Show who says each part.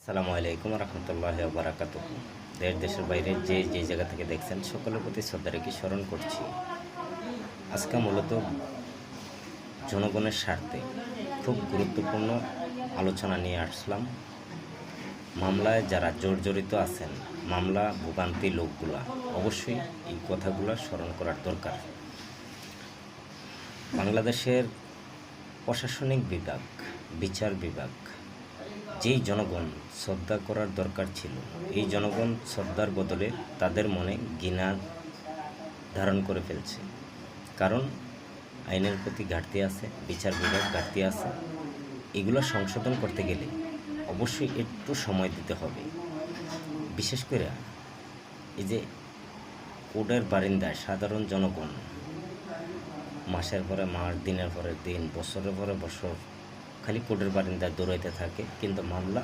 Speaker 1: আসসালামু আলাইকুম রহমতুল্লাহি ওয়া বারাকাতুহু। দেশের বাইরে যে জায়গা থেকে দেখছেন সকলের প্রতি শ্রদ্ধা রেখে স্মরণ করছি। আজকে মূলত জনগণের স্বার্থে খুব গুরুত্বপূর্ণ আলোচনা নিয়ে আসলাম। মামলায় যারা জর্জরিত আছেন, মামলা ভোগান্তি লোকগুলা অবশ্যই এই কথাগুলো স্মরণ করার দরকার। বাংলাদেশের প্রশাসনিক বিভাগ, বিচার বিভাগ, যেই জনগণ শ্রদ্ধা করার দরকার ছিল, এই জনগণ শ্রদ্ধার বদলে তাদের মনে ঘৃণা ধারণ করে ফেলছে। কারণ আইনের প্রতি ঘাটতি আছে, বিচার বিভাগ ঘাটতি আছে। এগুলো সংশোধন করতে গেলে অবশ্যই একটু সময় দিতে হবে। বিশেষ করে এই যে কোর্টের বারিন্দায় সাধারণ জনগণ মাসের পরে মাস, দিনের পরে দিন, বছরের পরে বছর খালি কোর্টের বারিন্দায় দৌড়াইতে থাকে, কিন্তু মামলা